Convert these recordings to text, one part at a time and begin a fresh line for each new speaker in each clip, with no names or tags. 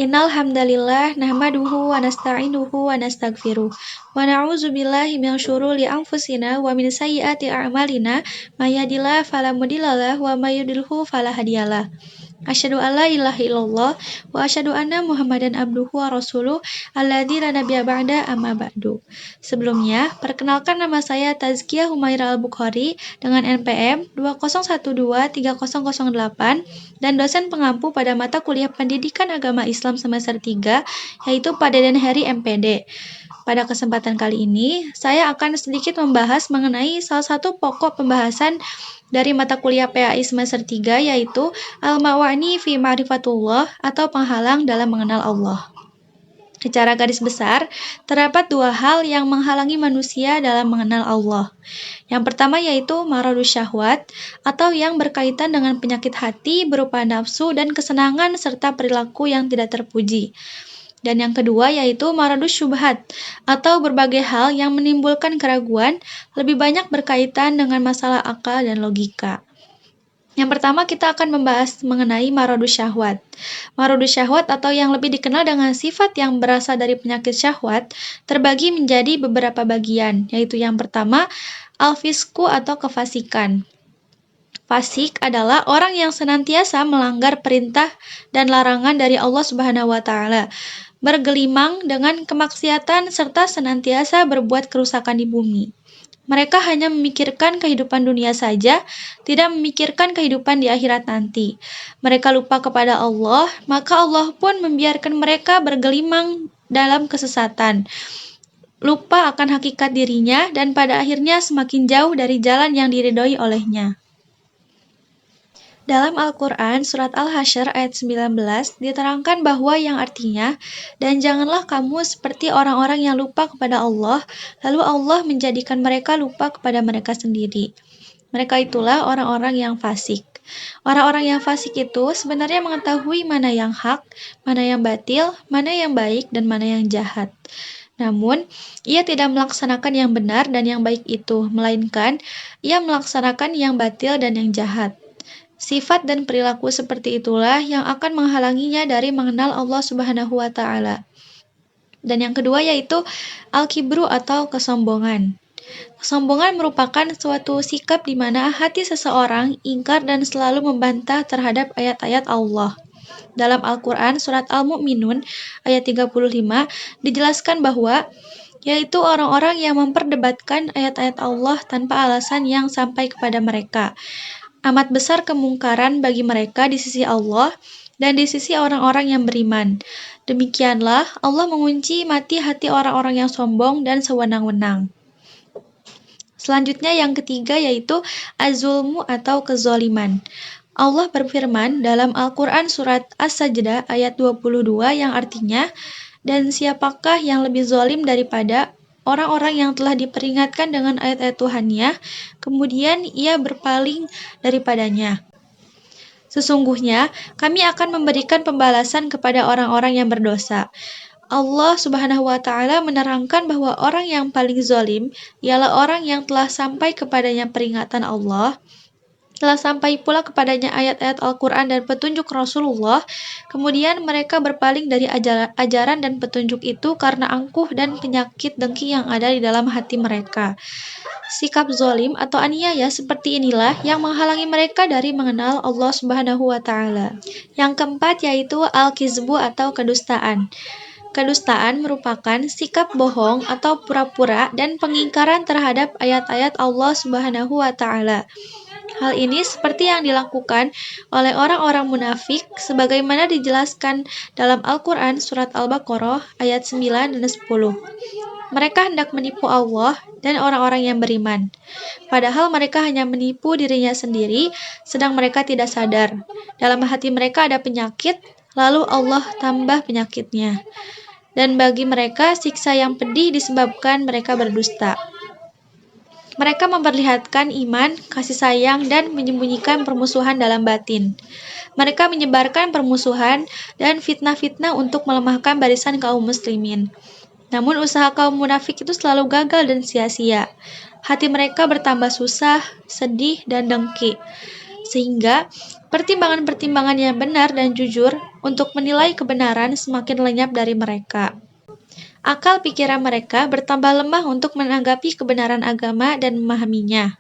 Innal hamdalillah nahmaduhu wa nasta'inuhu wa nastaghfiruh wa na'udzu billahi min syururi anfusina wa min sayyiati a'malina may yahdihillahu fala mudhillalah wa may yudhlilhu fala hadiyalah. Asyhadu an la ilaha illallah wa asyhadu anna Muhammadan abduhu wa rasuluh alladzi la nabiyya ba'da amma ba'du. Sebelumnya, perkenalkan nama saya Tazkiyah Humaira Al-Bukhari dengan NPM 20123008 dan dosen pengampu pada mata kuliah Pendidikan Agama Islam semester 3 yaitu pada dan Heri MPD. Pada kesempatan kali ini, saya akan sedikit membahas mengenai salah satu pokok pembahasan dari mata kuliah PAI semester 3 yaitu Al-Mawani fi Ma'rifatullah atau penghalang dalam mengenal Allah. Secara garis besar, terdapat dua hal yang menghalangi manusia dalam mengenal Allah. Yang pertama yaitu maradus syahwat atau yang berkaitan dengan penyakit hati berupa nafsu dan kesenangan serta perilaku yang tidak terpuji. Dan yang kedua yaitu maradus syubhat atau berbagai hal yang menimbulkan keraguan, lebih banyak berkaitan dengan masalah akal dan logika. Yang pertama kita akan membahas mengenai maradus syahwat. Maradus syahwat atau yang lebih dikenal dengan sifat yang berasal dari penyakit syahwat terbagi menjadi beberapa bagian, yaitu yang pertama al-fisku atau kefasikan. Fasik adalah orang yang senantiasa melanggar perintah dan larangan dari Allah Subhanahu wa taala, bergelimang dengan kemaksiatan serta senantiasa berbuat kerusakan di bumi. Mereka hanya memikirkan kehidupan dunia saja, tidak memikirkan kehidupan di akhirat nanti. Mereka lupa kepada Allah, maka Allah pun membiarkan mereka bergelimang dalam kesesatan. Lupa akan hakikat dirinya dan pada akhirnya semakin jauh dari jalan yang diridhoi olehnya. Dalam Al-Quran, surat Al-Hasyr ayat 19, diterangkan bahwa yang artinya, dan janganlah kamu seperti orang-orang yang lupa kepada Allah, lalu Allah menjadikan mereka lupa kepada mereka sendiri. Mereka itulah orang-orang yang fasik. Orang-orang yang fasik itu sebenarnya mengetahui mana yang hak, mana yang batil, mana yang baik, dan mana yang jahat. Namun, ia tidak melaksanakan yang benar dan yang baik itu, melainkan ia melaksanakan yang batil dan yang jahat. Sifat dan perilaku seperti itulah yang akan menghalanginya dari mengenal Allah Subhanahu wa taala. Dan yang kedua yaitu al-kibru atau kesombongan. Kesombongan merupakan suatu sikap di mana hati seseorang ingkar dan selalu membantah terhadap ayat-ayat Allah. Dalam Al-Quran surat Al-Mu'minun ayat 35 dijelaskan bahwa yaitu orang-orang yang memperdebatkan ayat-ayat Allah tanpa alasan yang sampai kepada mereka. Amat besar kemungkaran bagi mereka di sisi Allah dan di sisi orang-orang yang beriman. Demikianlah Allah mengunci mati hati orang-orang yang sombong dan sewenang-wenang. Selanjutnya yang ketiga yaitu az-zulmu atau kezaliman. Allah berfirman dalam Al-Quran surat As-Sajdah ayat 22 yang artinya, dan siapakah yang lebih zalim daripada orang-orang yang telah diperingatkan dengan ayat-ayat Tuhannya, kemudian ia berpaling daripadanya. Sesungguhnya, kami akan memberikan pembalasan kepada orang-orang yang berdosa. Allah Subhanahu wa taala menerangkan bahwa orang yang paling zalim ialah orang yang telah sampai kepadanya peringatan Allah, telah sampai pula kepadanya ayat-ayat Al-Quran dan petunjuk Rasulullah, kemudian mereka berpaling dari ajaran dan petunjuk itu karena angkuh dan penyakit dengki yang ada di dalam hati mereka. Sikap zalim atau aniaya seperti inilah yang menghalangi mereka dari mengenal Allah Subhanahu wa taala. Yang keempat yaitu al-kizbu atau kedustaan. Kedustaan merupakan sikap bohong atau pura-pura dan pengingkaran terhadap ayat-ayat Allah Subhanahu wa taala. Hal ini seperti yang dilakukan oleh orang-orang munafik sebagaimana dijelaskan dalam Al-Quran surat Al-Baqarah ayat 9 dan 10. Mereka hendak menipu Allah dan orang-orang yang beriman. Padahal mereka hanya menipu dirinya sendiri, sedang mereka tidak sadar. Dalam hati mereka ada penyakit, lalu Allah tambah penyakitnya. Dan bagi mereka siksa yang pedih disebabkan mereka berdusta. Mereka memperlihatkan iman, kasih sayang, dan menyembunyikan permusuhan dalam batin. Mereka menyebarkan permusuhan dan fitnah-fitnah untuk melemahkan barisan kaum muslimin. Namun usaha kaum munafik itu selalu gagal dan sia-sia. Hati mereka bertambah susah, sedih, dan dengki. sehingga pertimbangan-pertimbangan yang benar dan jujur untuk menilai kebenaran semakin lenyap dari mereka. Akal pikiran mereka bertambah lemah untuk menanggapi kebenaran agama dan memahaminya.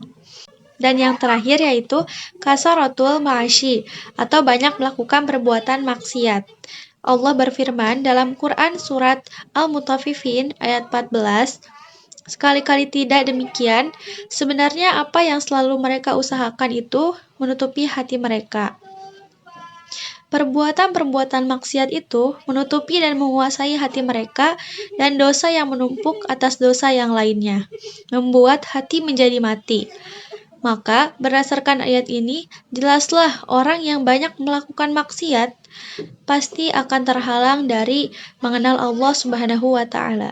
Dan yang terakhir yaitu kasaratul ma'asyi atau banyak melakukan perbuatan maksiat. Allah berfirman dalam Quran surat Al-Mutaffifin ayat 14, sekali-kali tidak demikian, sebenarnya apa yang selalu mereka usahakan itu menutupi hati mereka. Perbuatan-perbuatan maksiat itu menutupi dan menguasai hati mereka, dan dosa yang menumpuk atas dosa yang lainnya, membuat hati menjadi mati. Maka, berdasarkan ayat ini, jelaslah orang yang banyak melakukan maksiat pasti akan terhalang dari mengenal Allah Subhanahu wa Ta'ala.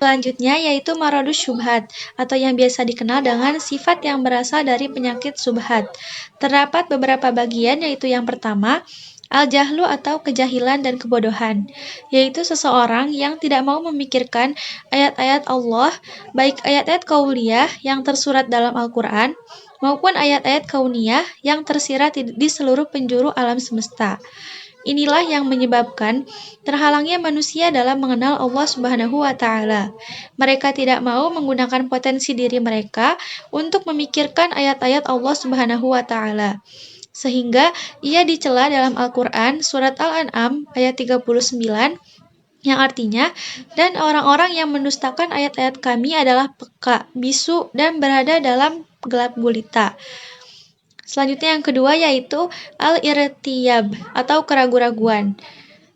Selanjutnya yaitu maradus syubhat atau yang biasa dikenal dengan sifat yang berasal dari penyakit syubhat. Terdapat beberapa bagian, yaitu yang pertama, al-jahlu atau kejahilan dan kebodohan, yaitu seseorang yang tidak mau memikirkan ayat-ayat Allah, baik ayat-ayat kauliyah yang tersurat dalam Al-Quran, maupun ayat-ayat kauniyah yang tersirat di seluruh penjuru alam semesta. Inilah yang menyebabkan terhalangnya manusia dalam mengenal Allah Subhanahu wa Ta'ala. Mereka tidak mau menggunakan potensi diri mereka untuk memikirkan ayat-ayat Allah Subhanahu wa Ta'ala. Sehingga ia dicela dalam Al-Quran surat Al-An'am ayat 39 yang artinya, dan orang-orang yang mendustakan ayat-ayat kami adalah peka, bisu, dan berada dalam gelap gulita. Selanjutnya yang kedua yaitu al-irtiyab atau keraguan-raguan.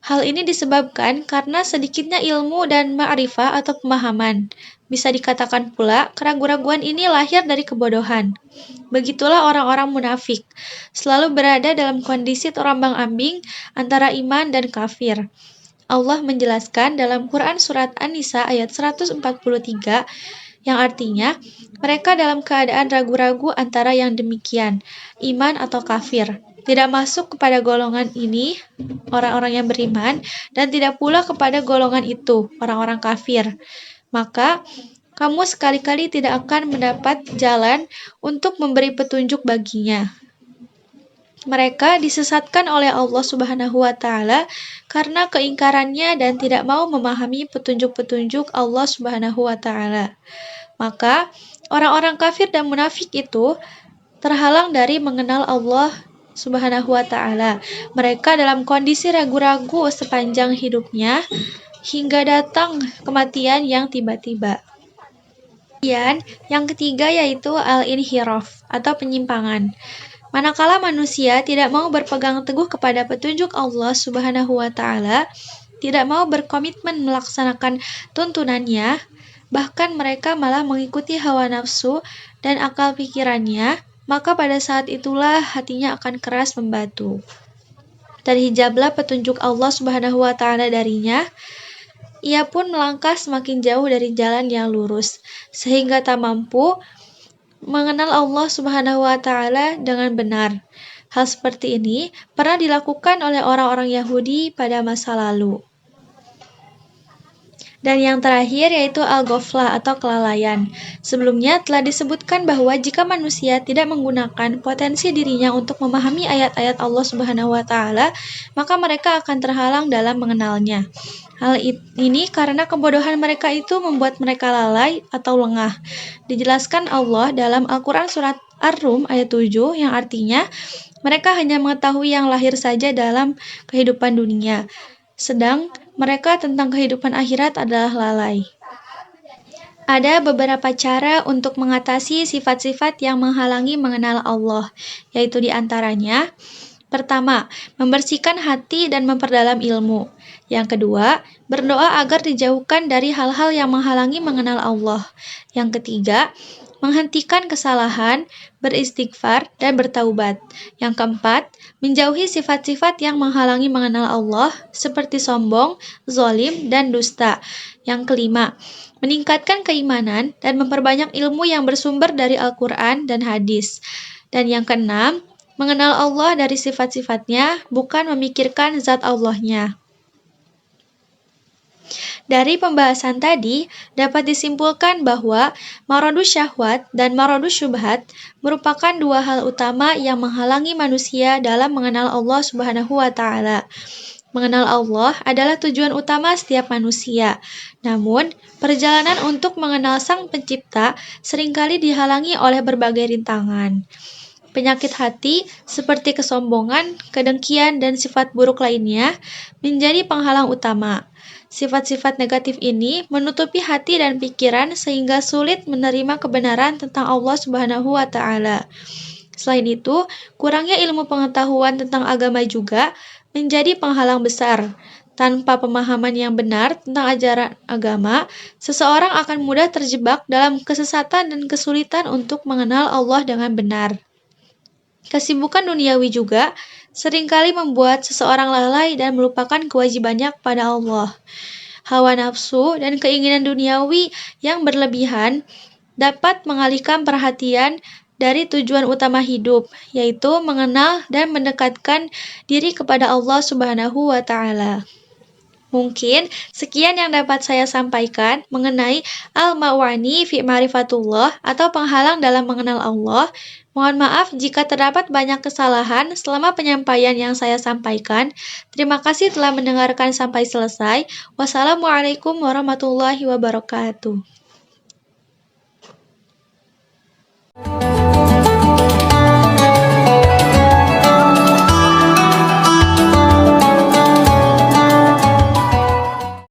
Hal ini disebabkan karena sedikitnya ilmu dan ma'rifah atau pemahaman. Bisa dikatakan pula, keraguan-raguan ini lahir dari kebodohan. Begitulah orang-orang munafik, selalu berada dalam kondisi terombang-ambing antara iman dan kafir. Allah menjelaskan dalam Quran surat An-Nisa ayat 143 yang artinya mereka dalam keadaan ragu-ragu antara yang demikian, iman atau kafir. Tidak masuk kepada golongan ini orang-orang yang beriman dan tidak pula kepada golongan itu orang-orang kafir. Maka kamu sekali-kali tidak akan mendapat jalan untuk memberi petunjuk baginya. Mereka disesatkan oleh Allah Subhanahu wa Ta'ala karena keingkarannya dan tidak mau memahami petunjuk-petunjuk Allah Subhanahu wa Ta'ala. Maka orang-orang kafir dan munafik itu terhalang dari mengenal Allah Subhanahu wa Ta'ala. Mereka dalam kondisi ragu-ragu sepanjang hidupnya hingga datang kematian yang tiba-tiba. Kemudian yang ketiga yaitu al-inhiraf atau penyimpangan. Manakala manusia tidak mau berpegang teguh kepada petunjuk Allah Subhanahu wa Ta'ala, tidak mau berkomitmen melaksanakan tuntunannya, bahkan mereka malah mengikuti hawa nafsu dan akal pikirannya, maka pada saat itulah hatinya akan keras membatu. Terhijablah petunjuk Allah Subhanahu wa Ta'ala darinya, ia pun melangkah semakin jauh dari jalan yang lurus, sehingga tak mampu mengenal Allah Subhanahu wa Ta'ala dengan benar. Hal seperti ini pernah dilakukan oleh orang-orang Yahudi pada masa lalu. Dan yang terakhir yaitu al-ghaflah atau kelalaian. Sebelumnya telah disebutkan bahwa jika manusia tidak menggunakan potensi dirinya untuk memahami ayat-ayat Allah Subhanahu wa Ta'ala, maka mereka akan terhalang dalam mengenalnya. Hal ini karena kebodohan mereka itu membuat mereka lalai atau lengah. Dijelaskan Allah dalam Al-Quran surat Ar-Rum ayat 7 yang artinya mereka hanya mengetahui yang lahir saja dalam kehidupan dunia, sedang mereka tentang kehidupan akhirat adalah lalai. Ada beberapa cara untuk mengatasi sifat-sifat yang menghalangi mengenal Allah, yaitu diantaranya, pertama, membersihkan hati dan memperdalam ilmu. Yang kedua, berdoa agar dijauhkan dari hal-hal yang menghalangi mengenal Allah. Yang ketiga, menghentikan kesalahan, beristighfar, dan bertaubat. Yang keempat, menjauhi sifat-sifat yang menghalangi mengenal Allah, seperti sombong, zalim, dan dusta. Yang kelima, meningkatkan keimanan dan memperbanyak ilmu yang bersumber dari Al-Quran dan hadis. Dan yang keenam, mengenal Allah dari sifat-sifatnya, bukan memikirkan zat Allahnya. Dari pembahasan tadi, dapat disimpulkan bahwa maradus syahwat dan maradus syubhat merupakan dua hal utama yang menghalangi manusia dalam mengenal Allah Subhanahu wa taala. Mengenal Allah adalah tujuan utama setiap manusia. Namun, perjalanan untuk mengenal Sang Pencipta seringkali dihalangi oleh berbagai rintangan. Penyakit hati seperti kesombongan, kedengkian, dan sifat buruk lainnya menjadi penghalang utama. Sifat-sifat negatif ini menutupi hati dan pikiran sehingga sulit menerima kebenaran tentang Allah Subhanahu wa taala. Selain itu, kurangnya ilmu pengetahuan tentang agama juga menjadi penghalang besar. Tanpa pemahaman yang benar tentang ajaran agama, seseorang akan mudah terjebak dalam kesesatan dan kesulitan untuk mengenal Allah dengan benar. Kesibukan duniawi juga seringkali membuat seseorang lalai dan melupakan kewajibannya kepada Allah. Hawa nafsu dan keinginan duniawi yang berlebihan dapat mengalihkan perhatian dari tujuan utama hidup, yaitu mengenal dan mendekatkan diri kepada Allah Subhanahu wa taala. Mungkin sekian yang dapat saya sampaikan mengenai al-mawani fi ma'rifatullah atau penghalang dalam mengenal Allah. Mohon maaf jika terdapat banyak kesalahan selama penyampaian yang saya sampaikan. Terima kasih telah mendengarkan sampai selesai. Wassalamualaikum warahmatullahi wabarakatuh.